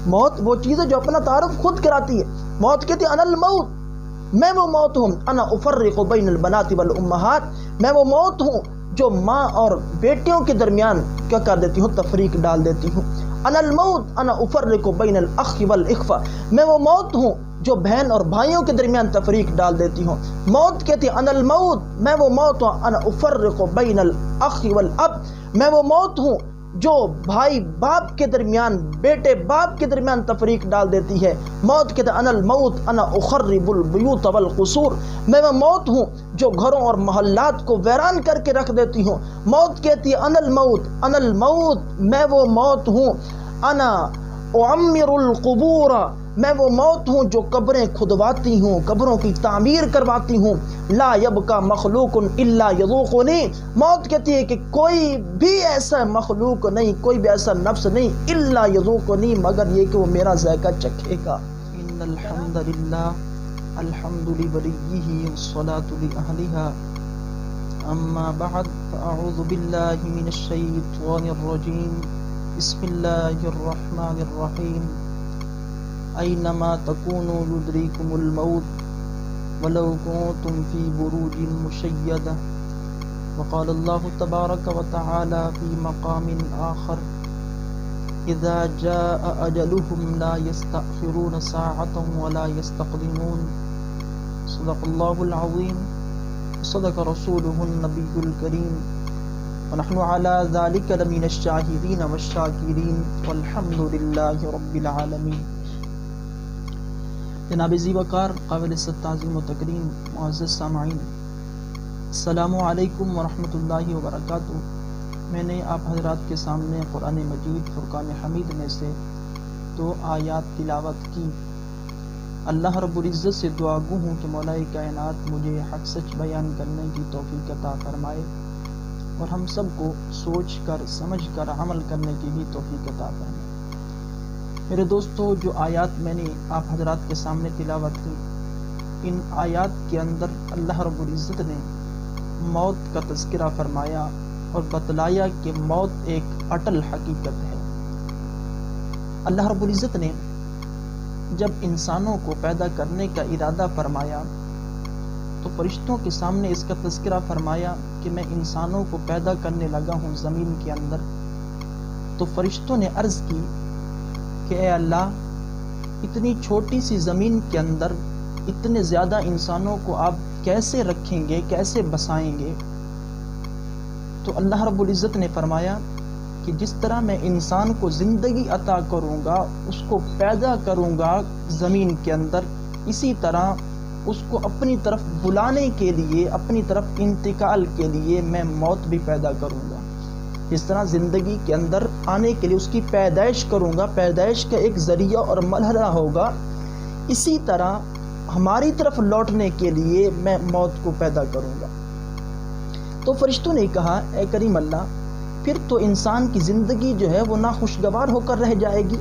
موت وہ چیز ہے جو اپنا تعارف خود کراتی ہے. موت کہتی ہے انا الموت، میں وہ موت ہوں. انا افرق بین البنات والامہات، میں وہ موت ہوں جو ماں اور بیٹیوں کے درمیان کیا کر دیتی ہوں، تفریق ڈال دیتی ہوں. انا الموت انا افرق بین الاخ والاخوہ، میں وہ موت ہوں جو بہن اور بھائیوں کے درمیان تفریق ڈال دیتی ہوں. موت کہتی ہے انا الموت، میں وہ موت ہوں انا افرق بین الاخ والاب، میں وہ موت ہوں جو بھائی باپ کے درمیان، بیٹے باپ کے درمیان تفریق ڈال دیتی ہے. موت کہتے انا الموت انا اخرب البیوت والقصور، میں وہ موت ہوں جو گھروں اور محلات کو ویران کر کے رکھ دیتی ہوں. موت کہتی ہے انا الموت انا الموت، میں وہ موت ہوں انا اعمر القبور، میں وہ موت ہوں جو قبریں کھدواتی ہوں، قبروں کی تعمیر کرواتی ہوں. لا یبقى مخلوق الا یذوقنی، موت کہتی ہے کہ کوئی بھی ایسا مخلوق نہیں، کوئی بھی ایسا نفس نہیں، الا یذوقنی، مگر یہ کہ وہ میرا ذائقہ چکھے گا. ان الحمد للہ الحمد لولیہ والصلاة لأہلها، اما بعد فاعوذ باللہ من الشیطان الرجیم، بسم اللہ الرحمن الرحیم. اینما تکونوا یدریکم الموت ولو کنتم فی بروج مشیدہ. وقال اللہ تبارک وتعالی فی مقام آخر، اذا جاء اجلهم لا يستأخرون ساعة ولا يستقدمون. صدق اللہ العظیم، صدق رسوله النبی الکریم، ونحن على ذلك لمن الشاہدین والشاکرین، والحمد للہ رب العالمین. جناب زی وقار، قابل تعظیم و تکریم معزز سامعین، السلام علیکم ورحمۃ اللہ وبرکاتہ. میں نے آپ حضرات کے سامنے قرآن مجید فرقان حمید میں سے 2 آیات تلاوت کی. اللہ رب العزت سے دعا گو ہوں کہ مولا کائنات مجھے حق سچ بیان کرنے کی توفیق عطا فرمائے، اور ہم سب کو سوچ کر سمجھ کر عمل کرنے کی بھی توفیق عطا فرمائے. میرے دوستو، جو آیات میں نے آپ حضرات کے سامنے تلاوت کی، ان آیات کے اندر اللہ رب العزت نے موت کا تذکرہ فرمایا اور بتلایا کہ موت ایک اٹل حقیقت ہے. اللہ رب العزت نے جب انسانوں کو پیدا کرنے کا ارادہ فرمایا تو فرشتوں کے سامنے اس کا تذکرہ فرمایا کہ میں انسانوں کو پیدا کرنے لگا ہوں زمین کے اندر. تو فرشتوں نے عرض کی کہ اے اللہ، اتنی چھوٹی سی زمین کے اندر اتنے زیادہ انسانوں کو آپ کیسے رکھیں گے، کیسے بسائیں گے؟ تو اللہ رب العزت نے فرمایا کہ جس طرح میں انسان کو زندگی عطا کروں گا، اس کو پیدا کروں گا زمین کے اندر، اسی طرح اس کو اپنی طرف بلانے کے لیے، اپنی طرف انتقال کے لیے میں موت بھی پیدا کروں گا. جس طرح زندگی کے اندر آنے کے لیے اس کی پیدائش کروں گا، پیدائش کا ایک ذریعہ اور مرحلہ ہوگا، اسی طرح ہماری طرف لوٹنے کے لیے میں موت کو پیدا کروں گا. تو فرشتوں نے کہا اے کریم اللہ، پھر تو انسان کی زندگی جو ہے وہ ناخوشگوار ہو کر رہ جائے گی،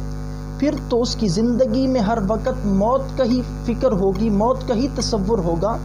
پھر تو اس کی زندگی میں ہر وقت موت کا ہی فکر ہوگی، موت کا ہی تصور ہوگا،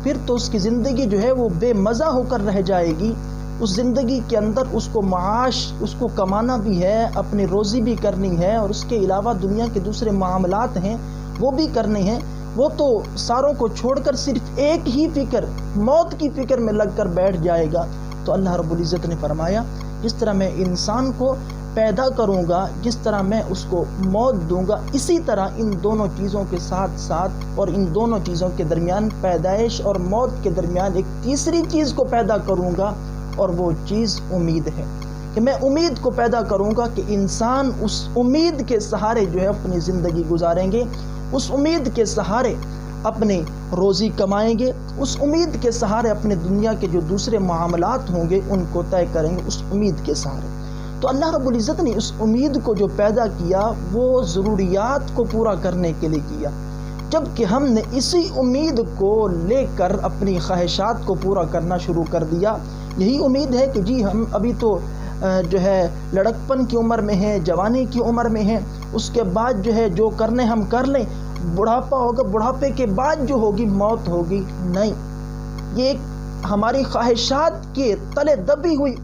پھر تو اس کی زندگی جو ہے وہ بے مزہ ہو کر رہ جائے گی. اس زندگی کے اندر اس کو معاش، اس کو کمانا بھی ہے، اپنی روزی بھی کرنی ہے، اور اس کے علاوہ دنیا کے دوسرے معاملات ہیں وہ بھی کرنے ہیں. وہ تو ساروں کو چھوڑ کر صرف ایک ہی فکر، موت کی فکر میں لگ کر بیٹھ جائے گا. تو اللہ رب العزت نے فرمایا جس طرح میں انسان کو پیدا کروں گا، جس طرح میں اس کو موت دوں گا، اسی طرح ان دونوں چیزوں کے ساتھ ساتھ اور ان دونوں چیزوں کے درمیان، پیدائش اور موت کے درمیان، ایک تیسری چیز کو پیدا کروں گا، اور وہ چیز امید ہے. کہ میں امید کو پیدا کروں گا کہ انسان اس امید کے سہارے جو ہے اپنی زندگی گزاریں گے، اس امید کے سہارے اپنے روزی کمائیں گے، اس امید کے سہارے اپنے دنیا کے جو دوسرے معاملات ہوں گے ان کو طے کریں گے اس امید کے سہارے. تو اللہ رب العزت نے اس امید کو جو پیدا کیا وہ ضروریات کو پورا کرنے کے لیے کیا، جبکہ ہم نے اسی امید کو لے کر اپنی خواہشات کو پورا کرنا شروع کر دیا. یہی امید ہے کہ جی ہم ابھی تو جو ہے لڑکپن کی عمر میں ہیں، جوانی کی عمر میں ہیں، اس کے بعد جو ہے جو کرنے ہم کر لیں، بڑھاپا ہوگا، بڑھاپے کے بعد جو ہوگی موت ہوگی. نہیں، یہ ایک ہماری خواہشات کے تلے دبی ہوئی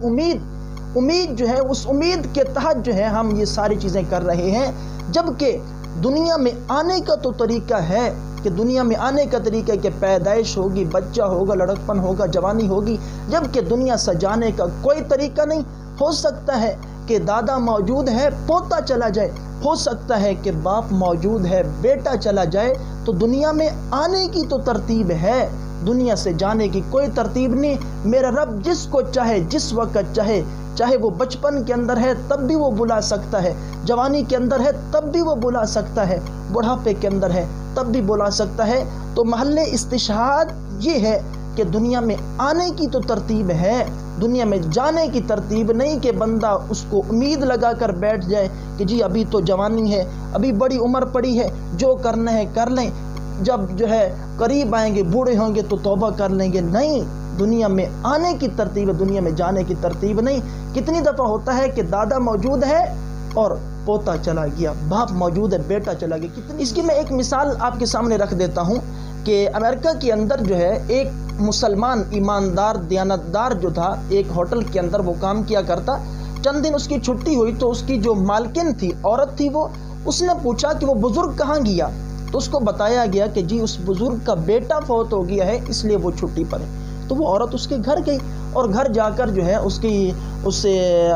امید جو ہے، اس امید کے تحت جو ہے ہم یہ ساری چیزیں کر رہے ہیں. جبکہ دنیا میں آنے کا تو طریقہ ہے کہ دنیا میں آنے کا طریقہ ہے کہ پیدائش ہوگی، بچہ ہوگا، لڑکپن ہوگا، جوانی ہوگی، جبکہ دنیا سجانے کا کوئی طریقہ نہیں۔ ہو سکتا ہے کہ دادا موجود ہے پوتا چلا جائے، ہو سکتا ہے کہ باپ موجود ہے بیٹا چلا جائے، تو دنیا میں آنے کی تو ترتیب ہے، دنیا سے جانے کی کوئی ترتیب نہیں۔ میرا رب جس کو چاہے جس وقت چاہے وہ بچپن کے اندر ہے تب بھی وہ بلا سکتا ہے، جوانی کے اندر ہے تب بھی وہ بلا سکتا ہے، بڑھاپے کے اندر ہے تب بھی بلا سکتا ہے۔ تو محل استشہاد یہ ہے کہ دنیا میں آنے کی تو ترتیب ہے، دنیا میں جانے کی ترتیب نہیں کہ بندہ اس کو امید لگا کر بیٹھ جائے کہ جی ابھی تو جوانی ہے، ابھی بڑی عمر پڑی ہے، جو کرنا ہے کر لیں، جب قریب آئیں گے بوڑھے ہوں گے تو توبہ کر لیں گے۔ نہیں، دنیا میں آنے کی ترتیب ہے، دنیا میں جانے کی ترتیب نہیں۔ کتنی دفعہ ہوتا ہے کہ دادا موجود ہے اور پوتا چلا گیا، باپ موجود ہے بیٹا چلا گیا۔ اس کی میں ایک مثال آپ کے سامنے رکھ دیتا ہوں کہ امریکہ کے اندر ایک مسلمان ایماندار دیانتدار جو تھا، ایک ہوٹل کے اندر وہ کام کیا کرتا۔ چند دن اس کی چھٹی ہوئی تو اس کی جو مالکن تھی، عورت تھی، اس نے پوچھا کہ وہ بزرگ کہاں گیا، تو اس کو بتایا گیا کہ جی اس بزرگ کا بیٹا فوت ہو گیا ہے اس لیے وہ چھٹی پر ہے۔ تو وہ عورت اس کے گھر گئی اور گھر جا کر اس سے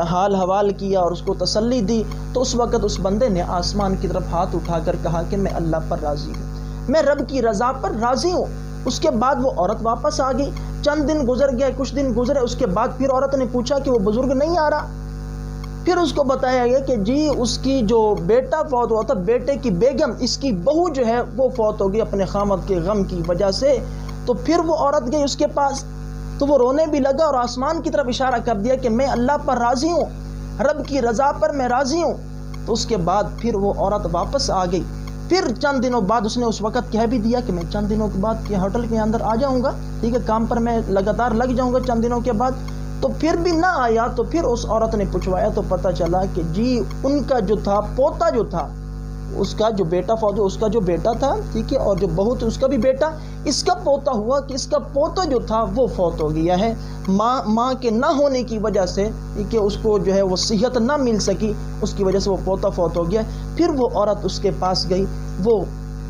حال حوال کیا اور اس کو تسلی دی۔ تو اس وقت اس بندے نے آسمان کی طرف ہاتھ اٹھا کر کہا کہ میں اللہ پر راضی ہوں، میں رب کی رضا پر راضی ہوں۔ اس کے بعد وہ عورت واپس آ گئی، چند دن گزر گئے، کچھ دن گزرے، اس کے بعد پھر عورت نے پوچھا کہ وہ بزرگ نہیں آ رہا۔ پھر اس کو بتایا گیا کہ جی اس کی جو بیٹا فوت ہوا تھا، بیٹے کی بیگم، اس کی بہو وہ فوت ہو گئی اپنے خامد کے غم کی وجہ سے۔ تو پھر وہ عورت گئی اس کے پاس، تو وہ رونے بھی لگا اور آسمان کی طرف اشارہ کر دیا کہ میں اللہ پر راضی ہوں، رب کی رضا پر میں راضی ہوں۔ تو اس کے بعد پھر وہ عورت واپس آ گئی۔ پھر چند دنوں بعد اس نے اس وقت کہہ بھی دیا کہ میں چند دنوں کے بعد ہوٹل کے اندر آ جاؤں گا، ٹھیک ہے، کام پر میں لگاتار لگ جاؤں گا چند دنوں کے بعد۔ تو پھر بھی نہ آیا، تو پھر اس عورت نے پوچھوایا تو پتہ چلا کہ جی ان کا جو تھا پوتا جو تھا، اس کا جو بیٹا فوت، اس کا جو بیٹا تھا، ٹھیک ہے، اور جو بہو تھی اس کا بھی بیٹا، اس کا پوتا ہوا کہ اس کا پوتا جو تھا وہ فوت ہو گیا ہے ماں کے نہ ہونے کی وجہ سے، کہ اس کو وہ صحت نہ مل سکی، اس کی وجہ سے وہ پوتا فوت ہو گیا۔ پھر وہ عورت اس کے پاس گئی، وہ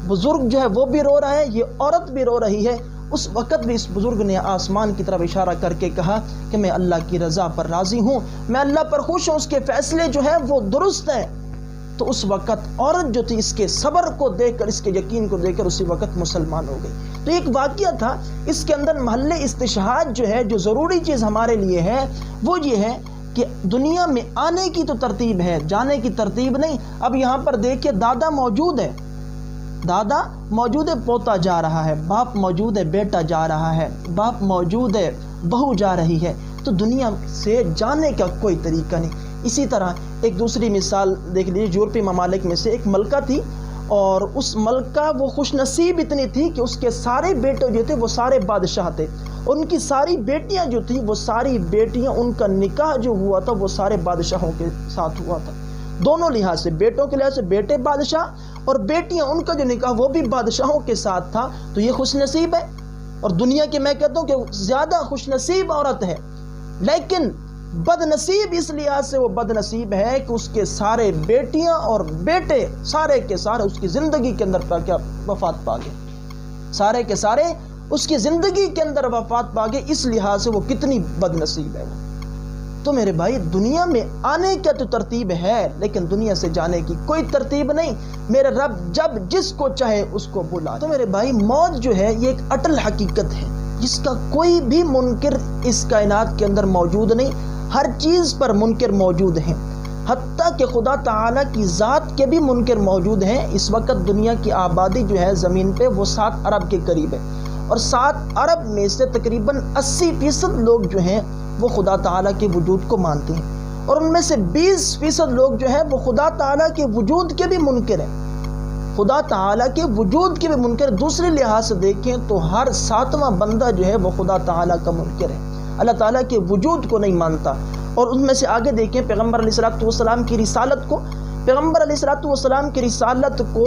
بزرگ وہ بھی رو رہا ہے، یہ عورت بھی رو رہی ہے۔ اس وقت بھی اس بزرگ نے آسمان کی طرف اشارہ کر کے کہا کہ میں اللہ کی رضا پر راضی ہوں، میں اللہ پر خوش ہوں، اس کے فیصلے وہ درست ہیں۔ تو اس وقت عورت جو تھی اس کے صبر کو دیکھ کر، اس کے یقین کو دیکھ کر اسی وقت مسلمان ہو گئی۔ تو ایک واقعہ تھا، اس کے اندر محل استشہاد جو ضروری چیز ہمارے لیے ہے وہ یہ ہے کہ دنیا میں آنے کی تو ترتیب ہے، جانے کی ترتیب نہیں۔ اب یہاں پر دیکھیں دادا موجود ہے، دادا موجود ہے پوتا جا رہا ہے، باپ موجود ہے بیٹا جا رہا ہے، باپ موجود ہے بہو جا رہی ہے، تو دنیا سے جانے کا کوئی طریقہ نہیں۔ اسی طرح ایک دوسری مثال دیکھ لیجیے، یورپی ممالک میں سے ایک ملکہ تھی، اور اس ملکہ وہ خوش نصیب اتنی تھی کہ اس کے سارے بیٹے جو تھے وہ سارے بادشاہ تھے، ان کی ساری بیٹیاں جو تھیں وہ ساری بیٹیاں، ان کا نکاح جو ہوا تھا وہ سارے بادشاہوں کے ساتھ ہوا تھا، دونوں لحاظ سے، بیٹوں کے لحاظ سے بیٹے بادشاہ اور بیٹیاں ان کا جو نکاح وہ بھی بادشاہوں کے ساتھ تھا۔ تو یہ خوش نصیب ہے، اور دنیا کے میں کہتا ہوں کہ زیادہ خوش نصیب عورت ہے، لیکن بد نصیب اس لحاظ سے وہ بد نصیب ہے کہ اس کے سارے بیٹیاں اور بیٹے سارے کے سارے اس کی زندگی کے اندر وفات پا گئے، سارے کے سارے اس کی زندگی کے اندر وفات پا گئے، اس لحاظ سے وہ کتنی بد نصیب ہے۔ تو میرے بھائی دنیا میں آنے کا تو ترتیب ہے، لیکن دنیا سے جانے کی کوئی ترتیب نہیں۔ میرے رب جب جس کو چاہے اس کو بلا۔ تو میرے بھائی موت ہے یہ ایک اٹل حقیقت ہے جس کا کوئی بھی منکر اس کائنات کے اندر موجود نہیں، ہر چیز پر منکر موجود ہیں، حتیٰ کہ خدا تعالیٰ کی ذات کے بھی منکر موجود ہیں۔ اس وقت دنیا کی آبادی زمین پہ وہ 7 ارب کے قریب ہے، اور 7 ارب میں سے تقریباً 80% لوگ ہیں وہ خدا تعالیٰ کے وجود کو مانتے ہیں، اور ان میں سے 20% لوگ وہ خدا تعالیٰ کے وجود کے بھی منکر ہیں، خدا تعالیٰ کے وجود کے بھی منکر۔ دوسرے لحاظ سے دیکھیں تو ہر 7واں بندہ وہ خدا تعالیٰ کا منکر ہے، اللہ تعالیٰ کے وجود کو نہیں مانتا۔ اور ان میں سے آگے دیکھیں پیغمبر علیہ السلام کی رسالت کو، پیغمبر علیہ السلام کی رسالت کو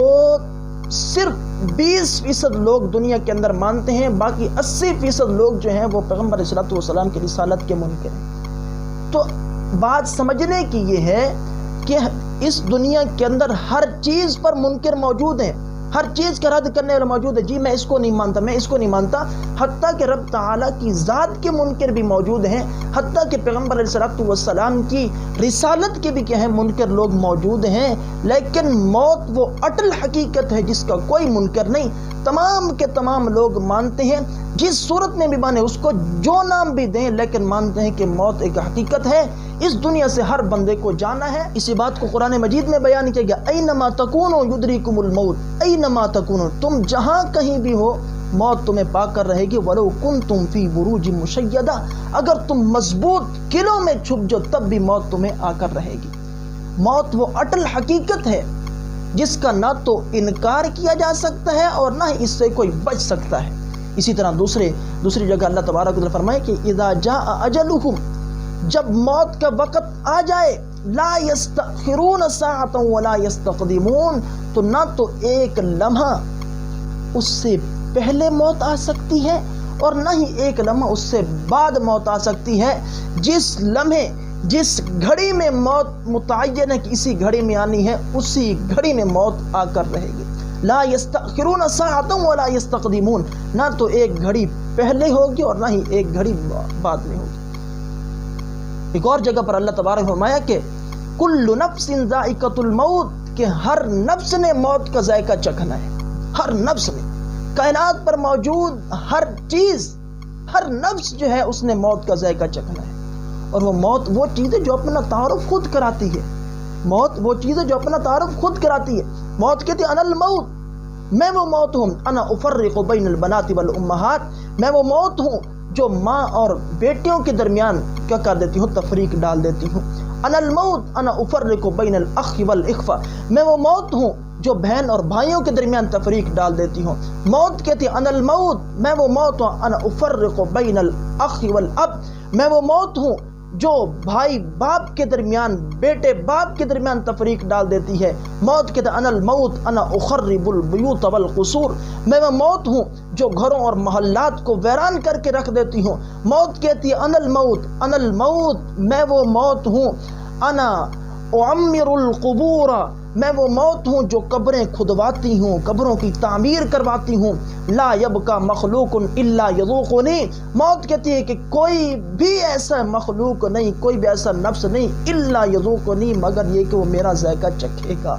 صرف 20% لوگ دنیا کے اندر مانتے ہیں، باقی 80% لوگ وہ پیغمبر علیہ السلام کی رسالت کے منکر ہیں۔ تو بات سمجھنے کی یہ ہے کہ اس دنیا کے اندر ہر چیز پر منکر موجود ہیں، ہر چیز کا رد کرنے والا موجود ہے، جی میں اس کو نہیں مانتا، میں اس کو نہیں مانتا، حتیٰ کہ رب تعالیٰ کی ذات کے منکر بھی موجود ہیں، حتیٰ کہ پیغمبر علیہ الصلوۃ والسلام کی رسالت کے بھی کیا ہے منکر لوگ موجود ہیں، لیکن موت وہ اٹل حقیقت ہے جس کا کوئی منکر نہیں، تمام کے تمام لوگ مانتے ہیں، جس صورت میں بھی مانے، اس کو جو نام بھی دیں، لیکن مانتے ہیں کہ موت ایک حقیقت ہے، اس دنیا سے ہر بندے کو جانا ہے۔ اسی بات کو قرآن مجید میں بیان کیا گیا، اینما تکونوا یدرککم الموت، اینما تکونوا، تم جہاں کہیں بھی ہو موت تمہیں پا کر رہے گی، ولو کنتم فی بروج مشیدہ، اگر تم مضبوط قلعوں میں چھپ جو تب بھی موت تمہیں آ کر رہے گی۔ موت وہ اٹل حقیقت ہے جس کا نہ تو انکار کیا جا سکتا ہے اور نہ ہی اس سے کوئی بچ سکتا ہے۔ اسی طرح دوسری جگہ اللہ تبارک و تعالیٰ فرمائے کہ اذا جاء اجلہم، جب موت کا وقت آ جائے، لا یستأخرون ساعۃ ولا یستقدمون، تو نہ تو ایک لمحہ اس سے پہلے موت آ سکتی ہے اور نہ ہی ایک لمحہ اس سے بعد موت آ سکتی ہے۔ جس لمحے جس گھڑی میں موت متعین ہے کہ اسی گھڑی میں آنی ہے، اسی گھڑی میں موت آ کر رہے گی۔ لا یستأخرون ساعۃ ولا یستقدمون، نہ تو ایک گھڑی پہلے ہوگی اور نہ ہی ایک گھڑی بعد میں ہوگی۔ ایک اور جگہ پر اللہ تبارک فرمایا کہ کل نفس ذائقۃ الموت، کہ ہر نفس نے موت کا ذائقہ چکھنا ہے، ہر نفس نے، کائنات پر موجود ہر چیز، ہر نفس جو ہے اس نے موت کا ذائقہ چکھنا ہے۔ اور وہ موت وہ چیز ہے جو اپنا تعارف خود کراتی ہے، موت وہ چیز ہے جو اپنا تعارف خود کراتی ہے۔ موت کہتی ہے انا الموت، میں وہ موت ہوں، انا افرق بین البنات والامہات، میں وہ موت ہوں جو ماں اور بیٹیوں کے درمیان کیا کر دیتی ہوں، تفریق ڈال دیتی ہوں۔ انا الموت انا افرق بین الاخ والاخوہ، میں وہ موت ہوں جو بہن اور بھائیوں کے درمیان تفریق ڈال دیتی ہوں۔ موت کہتی ہے انا الموت، میں وہ موت ہوں، انا افرق بین الاخ والاب، میں وہ موت ہوں جو بھائی باپ کے درمیان، بیٹے باپ کے درمیان تفریق ڈال دیتی ہے۔ موت کہتا ہے انا الموت انا اخرب البیوت والقصور، میں وہ موت ہوں جو گھروں اور محلات کو ویران کر کے رکھ دیتی ہوں۔ موت کہتی ہے انا الموت انا الموت، میں وہ موت ہوں، انا اعمر القبور، میں وہ موت ہوں جو قبریں کھدواتی ہوں، قبروں کی تعمیر کرواتی ہوں۔ لا یبقى مخلوق الا یذوقنی، موت کہتی ہے کہ کوئی بھی ایسا مخلوق نہیں، کوئی بھی ایسا نفس نہیں، الا یذوقنی، مگر یہ کہ وہ میرا ذائقہ چکھے گا۔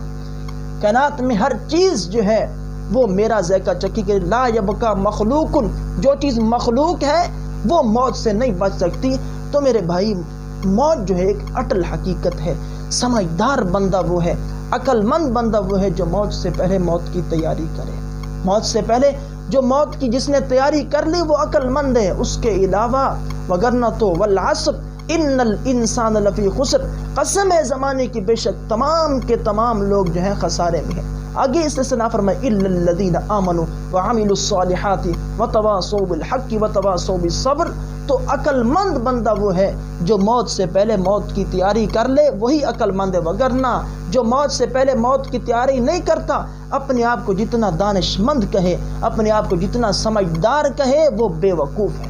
کائنات میں ہر چیز جو ہے وہ میرا ذائقہ چکھے گا۔ لا یبقى مخلوق، جو چیز مخلوق ہے وہ موت سے نہیں بچ سکتی۔ تو میرے بھائی، موت جو ہے ایک اٹل حقیقت ہے۔ سمجھدار بندہ وہ ہے، عقل مند بندہ وہ ہے جو موت سے پہلے موت کی تیاری کرے۔ موت سے پہلے جو موت کی جس نے تیاری کر لی وہ عقل مند ہے۔ اس کے علاوہ وگرنہ تو والعصر ان الانسان لفی خسر، قسم ہے زمانے کی، بے شک تمام کے تمام لوگ جو ہیں خسارے میں ہیں۔ آگے استثناء فرمائے الا الذین آمنوا وعملوا الصالحات وتواصوا بالحق وتواصوا بالصبر، تو عقل مند بندہ وہ ہے جو موت سے پہلے موت کی تیاری کر لے، وہی عقل مند ہے۔ وگرنہ جو موت سے پہلے موت کی تیاری نہیں کرتا، اپنے آپ کو جتنا دانش مند کہے، اپنے آپ کو جتنا سمجھدار کہے، وہ بے وقوف ہے۔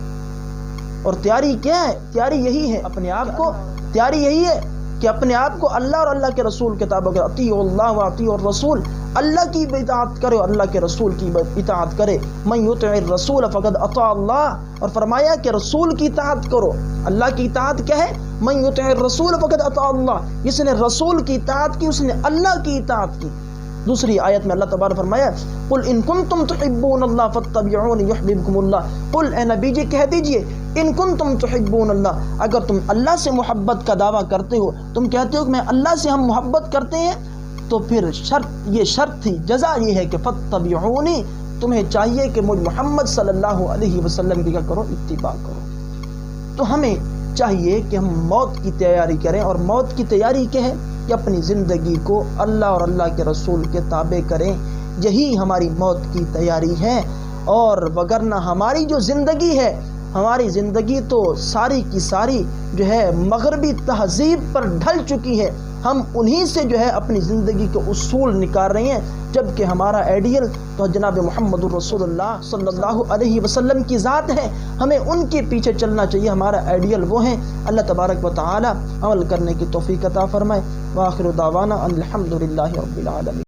اور تیاری کیا ہے؟ تیاری یہی ہے، اپنے آپ کو، تیاری یہی ہے کہ اپنے آپ کو اللہ اور اللہ کے رسول کے تابع کرے، اطیعوا اللہ واطیعوا الرسول، اللہ کی اطاعت کرے اور اللہ کے رسول کی اطاعت کرے۔ من یطع الرسول فقد اطاع اللہ، اور فرمایا کہ رسول کی اطاعت کرو۔ اللہ کی اطاعت کیا ہے؟ من یطع الرسول فقد اطاع اللہ، جس نے رسول کی اطاعت کی اس نے اللہ کی اطاعت کی۔ دوسری آیت میں اللہ تبارک فرمایا قل ان کنتم تحبون اللہ فاتبعونی یحببکم اللہ، قل اے نبی جی کہہ دیجئے ان کنتم تحبون اللہ، اگر تم اللہ سے محبت کا دعویٰ کرتے ہو، تم کہتے ہو کہ میں اللہ سے ہم محبت کرتے ہیں، تو پھر شرط تھی، جزا یہ ہے کہ فاتبعونی، تمہیں چاہیے کہ مجھ محمد صلی اللہ علیہ وسلم کی کیا کرو؟ اتباع کرو۔ تو ہمیں چاہیے کہ ہم موت کی تیاری کریں، اور موت کی تیاری کیا ہے؟ کہ اپنی زندگی کو اللہ اور اللہ کے رسول کے تابع کریں، یہی ہماری موت کی تیاری ہے۔ اور وگرنہ ہماری جو زندگی ہے ہماری زندگی تو ساری کی ساری جو ہے مغربی تہذیب پر ڈھل چکی ہے، ہم انہی سے جو ہے اپنی زندگی کے اصول نکال رہے ہیں، جبکہ ہمارا آئیڈیل تو جناب محمد الرسول اللہ صلی اللہ علیہ وسلم کی ذات ہے، ہمیں ان کے پیچھے چلنا چاہیے، ہمارا آئیڈیل وہ ہیں۔ اللہ تبارک و تعالی عمل کرنے کی توفیق عطا فرمائے۔ وآخر دعوانا الحمدللہ رب العالمین۔